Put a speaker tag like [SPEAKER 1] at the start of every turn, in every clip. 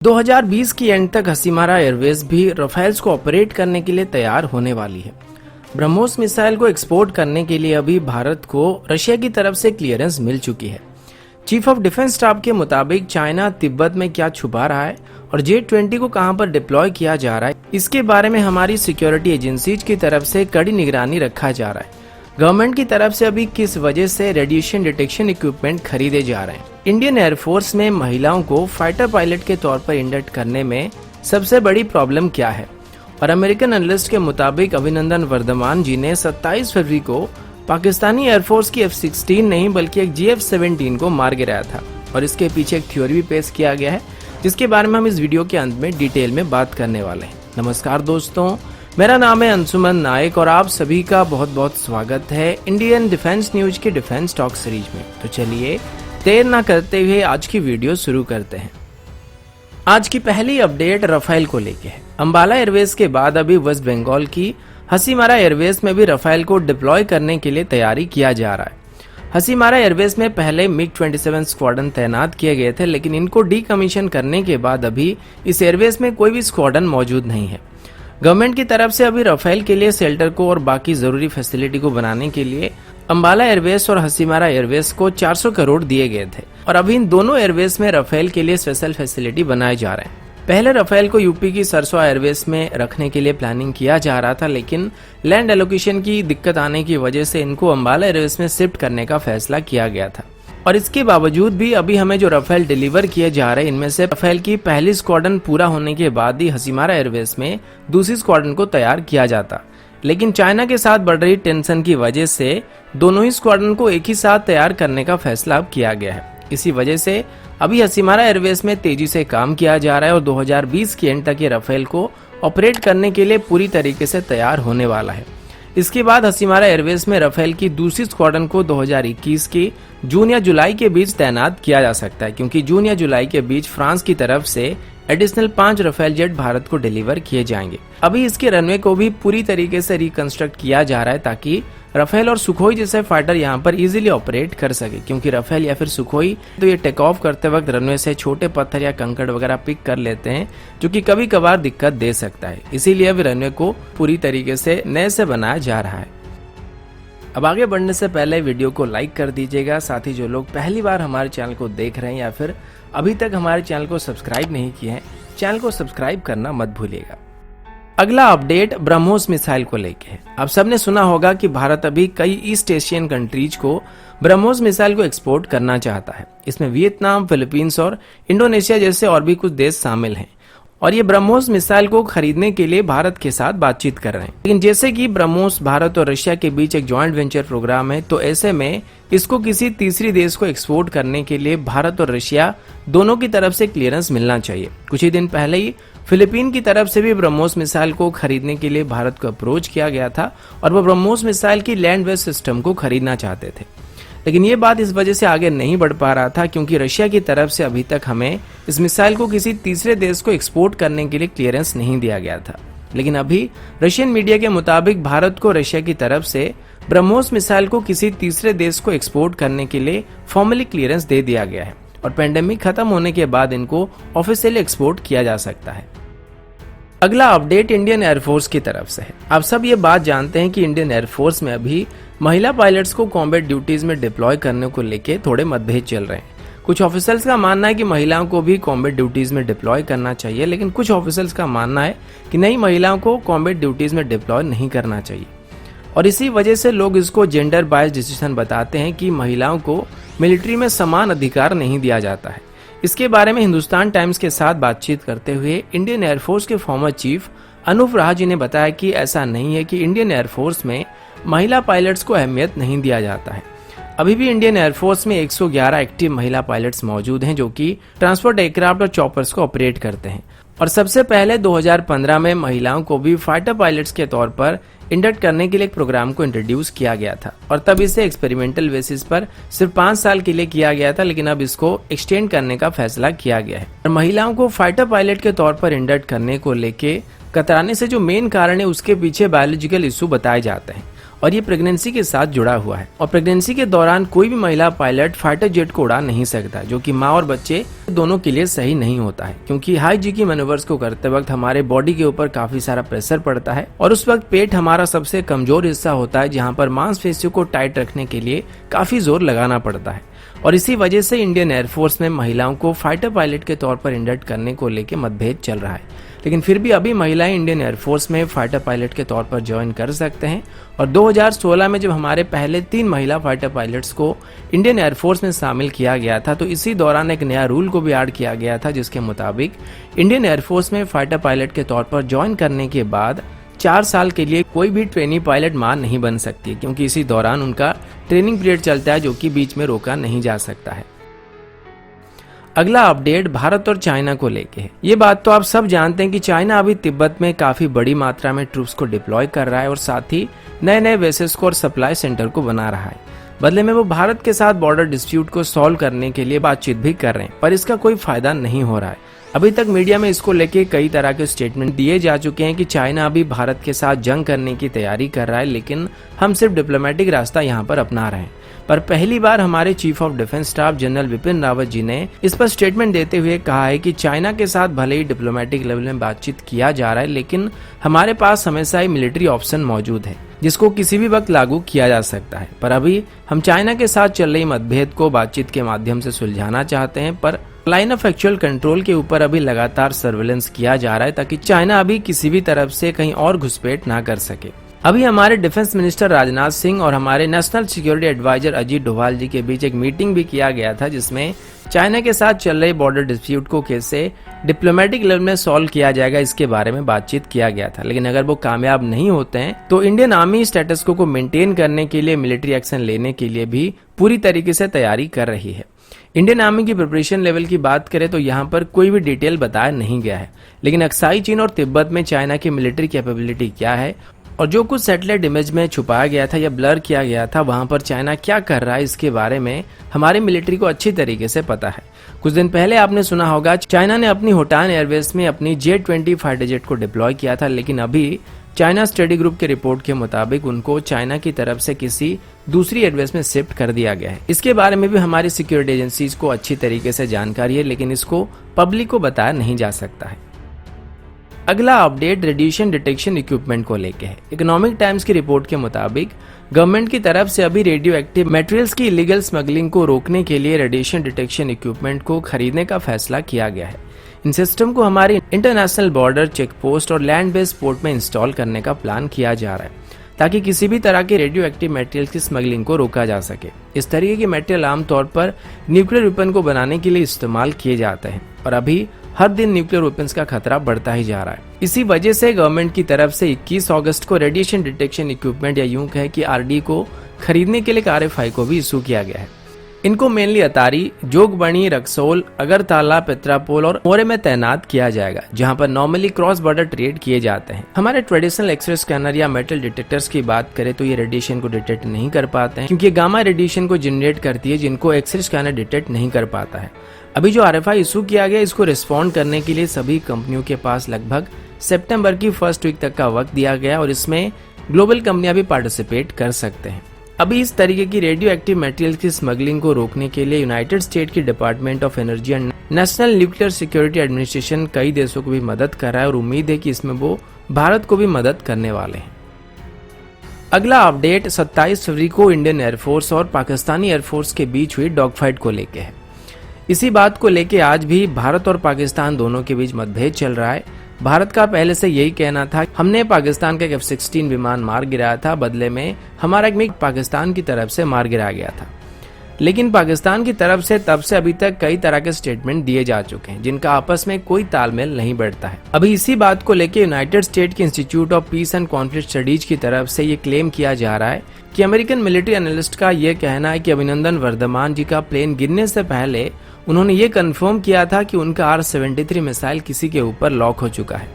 [SPEAKER 1] 2020 की एंड तक हसीमारा एयरवेज भी राफेल्स को ऑपरेट करने के लिए तैयार होने वाली है। ब्रह्मोस मिसाइल को एक्सपोर्ट करने के लिए अभी भारत को रशिया की तरफ से क्लियरेंस मिल चुकी है। चीफ ऑफ डिफेंस स्टाफ के मुताबिक चाइना तिब्बत में क्या छुपा रहा है और J-20 को कहां पर डिप्लॉय किया जा रहा है, इसके बारे में हमारी सिक्योरिटी एजेंसीज की तरफ से कड़ी निगरानी रखा जा रहा है। गवर्नमेंट की तरफ से अभी किस वजह से रेडिएशन डिटेक्शन इक्विपमेंट खरीदे जा रहे हैं। इंडियन एयरफोर्स में महिलाओं को फाइटर पायलट के तौर पर इंडक्ट करने में सबसे बड़ी प्रॉब्लम क्या है, और अमेरिकन एनालिस्ट के मुताबिक अभिनंदन वर्धमान जी ने 27 फरवरी को पाकिस्तानी एयरफोर्स की F-16 नहीं बल्कि एक GF-17 को मार गिराया था, और इसके पीछे एक थ्योरी भी पेश किया गया है जिसके बारे में हम इस वीडियो के अंत में डिटेल में बात करने वाले हैं। नमस्कार दोस्तों, मेरा नाम है अंशुमन नायक और आप सभी का बहुत बहुत स्वागत है इंडियन डिफेंस न्यूज के डिफेंस टॉक सीरीज में। तो चलिए देर ना करते हुए आज की वीडियो शुरू करते हैं। आज की पहली अपडेट राफेल को लेके है। अंबाला एयरवेज के बाद अभी वेस्ट बंगाल की हसीमारा एयरवेज में भी राफेल को डिप्लॉय करने के लिए तैयारी किया जा रहा है। हसीमारा एयरवेज में पहले MiG-27 स्क्वाड्रन तैनात किए गए थे, लेकिन इनको डीकमीशन करने के बाद अभी इस एयरवेज में कोई भी स्क्वाड्रन मौजूद नहीं है। गवर्नमेंट की तरफ से अभी राफेल के लिए शेल्टर को और बाकी जरूरी फैसिलिटी को बनाने के लिए अंबाला एयरवेज और हसीमारा एयरवेज को 400 करोड़ दिए गए थे, और अभी इन दोनों एयरवेज में राफेल के लिए स्पेशल फैसिलिटी बनाए जा रहे हैं। पहले राफेल को यूपी की सरसों एयरवेज में रखने के लिए प्लानिंग किया जा रहा था, लेकिन लैंड एलोकेशन की दिक्कत आने की वजह से इनको अंबाला एयरवेज में शिफ्ट करने का फैसला किया गया था। और इसके बावजूद भी अभी हमें जो राफेल डिलीवर किए जा रहे हैं, इनमें से राफेल की पहली स्क्वाड्रन पूरा होने के बाद ही हसीमारा एयरवेज में दूसरी स्क्वाड्रन को तैयार किया जाता, लेकिन चाइना के साथ बढ़ रही टेंशन की वजह से दोनों ही स्क्वाड्रन को एक ही साथ तैयार करने का फैसला अब किया गया है। इसी वजह से अभी हसीमारा एयरवेज में तेजी से काम किया जा रहा है और 2020 की एंड तक ये राफेल को ऑपरेट करने के लिए पूरी तरीके से तैयार होने वाला है। इसके बाद हसीमारा एयरवेज में राफेल की दूसरी स्क्वाड्रन को 2021 की जून या जुलाई के बीच तैनात किया जा सकता है, क्योंकि जून या जुलाई के बीच फ्रांस की तरफ से एडिशनल 5 राफेल जेट भारत को डिलीवर किए जाएंगे। अभी इसके रनवे को भी पूरी तरीके से रिकंस्ट्रक्ट किया जा रहा है ताकि राफेल और सुखोई जैसे फाइटर यहाँ पर इजीली ऑपरेट कर सके, क्योंकि राफेल या फिर सुखोई तो ये टेक ऑफ करते वक्त रनवे से छोटे पत्थर या कंकड़ वगैरह पिक कर लेते हैं, जो कि कभी कभार दिक्कत दे सकता है। इसीलिए अभी रनवे को पूरी तरीके से नए से बनाया जा रहा है। अब आगे बढ़ने से पहले वीडियो को लाइक कर दीजिएगा, साथ ही जो लोग पहली बार हमारे चैनल को देख रहे हैं या फिर अभी तक हमारे चैनल को सब्सक्राइब नहीं किए हैं, चैनल को सब्सक्राइब करना मत भूलिएगा। अगला अपडेट ब्रह्मोस मिसाइल को लेके है। आप सबने सुना होगा कि भारत अभी कई ईस्ट एशियन कंट्रीज को ब्रह्मोस मिसाइल को एक्सपोर्ट करना चाहता है। इसमें वियतनाम, फिलीपींस और इंडोनेशिया जैसे और भी कुछ देश शामिल हैं, और ये ब्रह्मोस मिसाइल को खरीदने के लिए भारत के साथ बातचीत कर रहे हैं। लेकिन जैसे कि ब्रह्मोस भारत और रशिया के बीच एक जॉइंट वेंचर प्रोग्राम है, तो ऐसे में इसको किसी तीसरी देश को एक्सपोर्ट करने के लिए भारत और रशिया दोनों की तरफ से क्लियरेंस मिलना चाहिए। कुछ ही दिन पहले ही फिलीपीन की तरफ से भी ब्रह्मोस मिसाइल को खरीदने के लिए भारत को अप्रोच किया गया था, और वो ब्रह्मोस मिसाइल की लैंड बेस्ड सिस्टम को खरीदना चाहते थे। लेकिन ये बात इस वजह से आगे नहीं बढ़ पा रहा था क्योंकि रशिया की तरफ से अभी तक हमें इस मिसाइल को किसी तीसरे देश को एक्सपोर्ट करने के लिए क्लियरेंस नहीं दिया गया था। लेकिन अभी रशियन मीडिया के मुताबिक भारत को रशिया की तरफ से ब्रह्मोस मिसाइल को किसी तीसरे देश को एक्सपोर्ट करने के लिए फॉर्मली क्लियरेंस दे दिया गया है, और पेंडेमिक खत्म होने के बाद इनको ऑफिशियली एक्सपोर्ट किया जा सकता है। अगला अपडेट इंडियन एयरफोर्स की तरफ से है। आप सब ये बात जानते हैं कि इंडियन एयरफोर्स में अभी महिला पायलट्स को कॉम्बैट ड्यूटीज में डिप्लॉय करने को लेके थोड़े मतभेद चल रहे हैं। कुछ ऑफिसर्स का मानना है कि महिलाओं को भी कॉम्बैट ड्यूटीज में डिप्लॉय करना चाहिए, लेकिन कुछ ऑफिसर्स का मानना है कि नहीं, महिलाओं को कॉम्बैट ड्यूटीज में डिप्लॉय नहीं करना चाहिए, और इसी वजह से लोग इसको जेंडर बायस डिसीजन बताते हैं कि महिलाओं को मिलिट्री में समान अधिकार नहीं दिया जाता है। इसके बारे में हिंदुस्तान टाइम्स के साथ बातचीत करते हुए इंडियन एयरफोर्स के फॉर्मर चीफ अनूप राहा जी ने बताया कि ऐसा नहीं है कि इंडियन एयरफोर्स में महिला पायलट्स को अहमियत नहीं दिया जाता है। अभी भी इंडियन एयरफोर्स में 111 एक्टिव महिला पायलट्स मौजूद हैं, जो कि ट्रांसपोर्ट एयरक्राफ्ट और चॉपर्स को ऑपरेट करते हैं, और सबसे पहले 2015 में महिलाओं को भी फाइटर पायलट्स के तौर पर इंडक्ट करने के लिए एक प्रोग्राम को इंट्रोड्यूस किया गया था, और तब इसे एक्सपेरिमेंटल बेसिस पर सिर्फ 5 साल के लिए किया गया था, लेकिन अब इसको एक्सटेंड करने का फैसला किया गया है। और महिलाओं को फाइटर पायलट के तौर पर इंडक्ट करने को लेके कतराने से जो मेन कारण है, उसके पीछे बायोलॉजिकल इशू बताए जाते हैं, और ये प्रेगनेंसी के साथ जुड़ा हुआ है। और प्रेगनेंसी के दौरान कोई भी महिला पायलट फाइटर जेट को उड़ा नहीं सकता, जो कि माँ और बच्चे दोनों के लिए सही नहीं होता है, क्योंकि हाई जी की मैन्यूवर्स को करते वक्त हमारे बॉडी के ऊपर काफी सारा प्रेशर पड़ता है और उस वक्त पेट हमारा सबसे कमजोर हिस्सा होता है, जहाँ पर मांसपेशियों को टाइट रखने के लिए काफी जोर लगाना पड़ता है। और इसी वजह से इंडियन एयरफोर्स में महिलाओं को फाइटर पायलट के तौर पर इंडक्ट करने को लेकर मतभेद चल रहा है, लेकिन फिर भी अभी महिलाएं इंडियन एयरफोर्स में फाइटर पायलट के तौर पर ज्वाइन कर सकते हैं। और 2016 में जब हमारे पहले 3 महिला फाइटर पायलट्स को इंडियन एयरफोर्स में शामिल किया गया था, तो इसी दौरान एक नया रूल को भी ऐड किया गया था, जिसके मुताबिक इंडियन एयरफोर्स में फाइटर पायलट के तौर पर ज्वाइन करने के बाद 4 साल के लिए कोई भी ट्रेनी पायलट मां नहीं बन सकती, क्योंकि इसी दौरान उनका ट्रेनिंग पीरियड चलता है, जो कि बीच में रोका नहीं जा सकता है। अगला अपडेट भारत और चाइना को लेके है। ये बात तो आप सब जानते हैं कि चाइना अभी तिब्बत में काफी बड़ी मात्रा में ट्रूप्स को डिप्लॉय कर रहा है और साथ ही नए नए बेसेस को और सप्लाई सेंटर को बना रहा है। बदले में वो भारत के साथ बॉर्डर डिस्प्यूट को सॉल्व करने के लिए बातचीत भी कर रहे हैं, पर इसका कोई फायदा नहीं हो रहा है। अभी तक मीडिया में इसको लेके कई तरह के स्टेटमेंट दिए जा चुके हैं कि चाइना अभी भारत के साथ जंग करने की तैयारी कर रहा है, लेकिन हम सिर्फ डिप्लोमेटिक रास्ता यहाँ पर अपना रहे हैं। पर पहली बार हमारे chief of defence staff general Bipin Rawat ji ने इस पर स्टेटमेंट देते हुए कहा है कि चाइना के साथ भले ही डिप्लोमेटिक लेवल में बातचीत किया जा रहा है, लेकिन हमारे पास हमेशा ही मिलिट्री ऑप्शन मौजूद है, जिसको किसी भी वक्त लागू किया जा सकता है। पर अभी हम चाइना के साथ चल रही मतभेद को बातचीत के माध्यम से सुलझाना चाहते हैं, पर लाइन ऑफ एक्चुअल कंट्रोल के ऊपर अभी लगातार सर्वेलेंस किया जा रहा है, ताकि चाइना अभी किसी भी तरफ से कहीं और घुसपैठ ना कर सके। अभी हमारे डिफेंस मिनिस्टर राजनाथ सिंह और हमारे national security adviser Ajit Doval ji के बीच एक मीटिंग भी किया गया था, जिसमें चाइना के साथ चल रहे बॉर्डर डिस्प्यूट को कैसे डिप्लोमेटिक लेवल में सॉल्व किया जाएगा, इसके बारे में बातचीत किया गया था। लेकिन अगर वो कामयाब नहीं होते हैं तो इंडियन आर्मी स्टेटस को मेंटेन करने के लिए मिलिट्री एक्शन लेने के लिए भी पूरी तरीके से तैयारी कर रही है। इंडियन आर्मी की प्रिपरेशन लेवल की बात करें तो यहाँ पर कोई भी डिटेल बताया नहीं गया है, लेकिन अक्साई चीन और तिब्बत में चाइना की मिलिट्री कैपेबिलिटी क्या है और जो कुछ सैटेलाइट इमेज में छुपाया गया था या ब्लर किया गया था, वहां पर चाइना क्या कर रहा है, इसके बारे में हमारे मिलिट्री को अच्छी तरीके से पता है। कुछ दिन पहले आपने सुना होगा चाइना ने अपनी होटान एयरवेज में अपनी J-20 फाइटर जेट को डिप्लॉय किया था, लेकिन अभी चाइना स्टडी ग्रुप के रिपोर्ट के मुताबिक उनको चाइना की तरफ से किसी दूसरी एयरवेज में शिफ्ट कर दिया गया है। इसके बारे में भी हमारी सिक्योरिटी एजेंसीज को अच्छी तरीके से जानकारी है, लेकिन इसको पब्लिक को बताया नहीं जा सकता है। अगला अपडेट रेडिएशन डिटेक्शन इक्विपमेंट को लेके है। इकोनॉमिक टाइम्स की रिपोर्ट के मुताबिक गवर्नमेंट की तरफ से अभी रेडियो एक्टिव मटेरियल्स की इलीगल स्मगलिंग को रोकने के लिए रेडिएशन डिटेक्शन इक्विपमेंट को खरीदने का फैसला किया गया है। इन सिस्टम को हमारी इंटरनेशनल बॉर्डर, चेक पोस्ट और लैंड बेस्ड पोर्ट में इंस्टॉल करने का प्लान किया जा रहा है, ताकि किसी भी तरह के रेडियो एक्टिव मटेरियल की स्मगलिंग को रोका जा सके। इस तरीके के मटेरियल आमतौर पर न्यूक्लियर वेपन को बनाने के लिए इस्तेमाल किए जाते हैं और अभी हर दिन न्यूक्लियर वेपन्स का खतरा बढ़ता ही जा रहा है। इसी वजह से गवर्नमेंट की तरफ से 21 अगस्त को रेडिएशन डिटेक्शन इक्विपमेंट या यूं कहे कि RD को खरीदने के लिए RFI को भी इशू किया गया है। इनको मेनली अतारी, जोगबनी, रक्सौल, अगरतला, पेत्रापोल और मोरे में तैनात किया जाएगा, जहां पर नॉर्मली क्रॉस बॉर्डर ट्रेड किए जाते हैं। हमारे ट्रेडिशनल एक्सरे स्कैनर या मेटल डिटेक्टर्स की बात करें तो ये रेडिएशन को डिटेक्ट नहीं कर पाते हैं, क्योंकि गामा रेडिएशन को जनरेट करती है, जिनको एक्सरे स्कैनर डिटेक्ट नहीं कर पाता है। अभी जो RFI इशू किया गया, इसको रिस्पॉन्ड करने के लिए सभी कंपनियों के पास लगभग सितंबर की फर्स्ट वीक तक का वक्त दिया गया और इसमें ग्लोबल कंपनियां भी पार्टिसिपेट कर सकते हैं। अभी इस तरीके की रेडियो एक्टिव मटेरियल की स्मगलिंग को रोकने के लिए यूनाइटेड स्टेट की department of energy and national nuclear security administration कई देशों को भी मदद कर रहा है और उम्मीद है कि इसमें वो भारत को भी मदद करने वाले हैं। अगला अपडेट 27 फरवरी को इंडियन एयरफोर्स और पाकिस्तानी एयरफोर्स के बीच हुई डॉग फाइट को लेके है। इसी बात को लेके आज भी भारत और पाकिस्तान दोनों के बीच मतभेद चल रहा है। भारत का पहले से यही कहना था, हमने पाकिस्तान का F-16 विमान मार गिराया था, बदले में हमारा एक मिग पाकिस्तान की तरफ से मार गिराया गया था। लेकिन पाकिस्तान की तरफ से तब से अभी तक कई तरह के स्टेटमेंट दिए जा चुके हैं, जिनका आपस में कोई तालमेल नहीं बैठता है। अभी इसी बात को लेकर यूनाइटेड स्टेट के institute of peace and conflict studies की तरफ से ये क्लेम किया जा रहा है कि अमेरिकन मिलिट्री एनालिस्ट का यह कहना है कि अभिनंदन वर्धमान जी का प्लेन गिरने से पहले उन्होंने ये कंफर्म किया था कि उनका R-73 मिसाइल किसी के ऊपर लॉक हो चुका है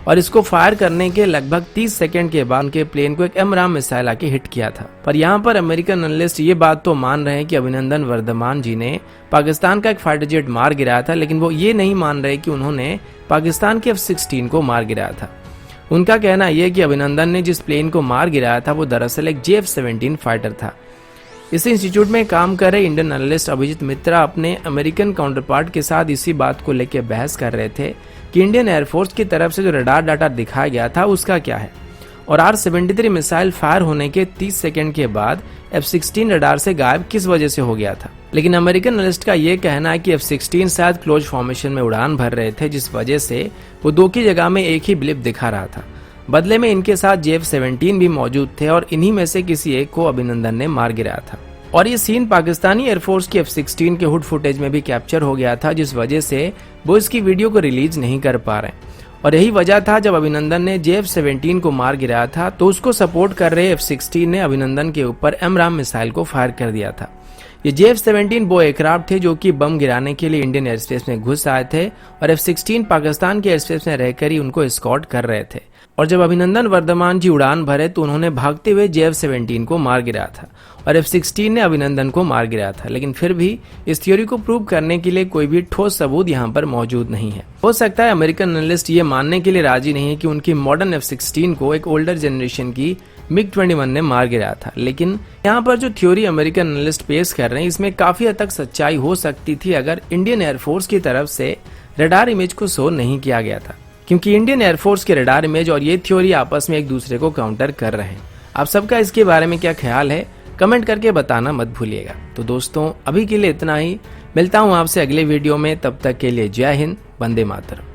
[SPEAKER 1] और इसको फायर करने के लगभग 30 सेकंड के बाद उनके प्लेन को एक AMRAAM मिसाइल आके हिट किया था। पर यहाँ पर अमेरिकन एनालिस्ट ये बात तो मान रहे हैं कि अभिनंदन वर्धमान जी ने पाकिस्तान का एक फाइटर जेट मार गिराया था, लेकिन वो ये नहीं मान रहे कि उन्होंने पाकिस्तान के F-16 को मार गिराया था। उनका कहना यह है कि अभिनंदन ने जिस प्लेन को मार गिराया था वो दरअसल एक JF-17 फाइटर था। इस इंस्टीट्यूट में काम कर रहे इंडियन एनालिस्ट अभिजीत मित्रा अपने अमेरिकन काउंटरपार्ट के साथ इसी बात को लेकर बहस कर रहे थे कि इंडियन एयरफोर्स की तरफ से जो रडार डाटा दिखाया गया था उसका क्या है, और R-73 मिसाइल फायर होने के 30 सेकंड के बाद F-16 रडार से गायब किस वजह से हो गया था। लेकिन अमेरिकन एनालिस्ट का यह कहना है कि F-16 शायद क्लोज फॉर्मेशन में उड़ान भर रहे थे, जिस वजह से वो 2 की जगह में एक ही ब्लिप दिखा रहा था। बदले में इनके साथ JF-17 भी मौजूद थे और इन्हीं में से किसी एक को अभिनंदन ने मार गिराया था। और ये सीन पाकिस्तानी एयरफोर्स की F-16 के हुड फुटेज में भी कैप्चर हो गया था, जिस वजह से वो इसकी वीडियो को रिलीज नहीं कर पा रहे। और यही वजह था जब अभिनंदन ने JF-17 को मार गिराया था तो उसको सपोर्ट कर रहे F-16 ने अभिनंदन के ऊपर AMRAAM मिसाइल को फायर कर दिया था। ये JF-17 वो एयरक्राफ्ट थे जो कि बम गिराने के लिए इंडियन एयरस्पेस में घुस आए थे और F-16 पाकिस्तान के एयरस्पेस में रहकर ही उनको एस्कॉर्ट कर रहे थे। और जब अभिनंदन वर्धमान जी उड़ान भरे तो उन्होंने भागते हुए JF-17 को मार गिराया था और F-16 ने अभिनंदन को मार गिराया था। लेकिन फिर भी इस थ्योरी को प्रूव करने के लिए कोई भी ठोस सबूत यहाँ पर मौजूद नहीं है। हो सकता है अमेरिकन एनालिस्ट ये मानने के लिए राजी नहीं है कि उनकी मॉडर्न F-16 को एक ओल्डर जनरेशन की MiG-21 ने मार गिराया था। लेकिन यहाँ पर जो थ्योरी अमेरिकन एनालिस्ट पेश कर रहे हैं इसमें काफी हद तक सच्चाई हो सकती थी अगर इंडियन एयरफोर्स की तरफ से रडार इमेज को शो नहीं किया गया था, क्योंकि इंडियन एयरफोर्स के रडार इमेज और ये थ्योरी आपस में एक दूसरे को काउंटर कर रहे हैं। आप सबका इसके बारे में क्या ख्याल है, कमेंट करके बताना मत भूलिएगा। तो दोस्तों अभी के लिए इतना ही, मिलता हूँ आपसे अगले वीडियो में, तब तक के लिए जय हिंद, वंदे मातरम।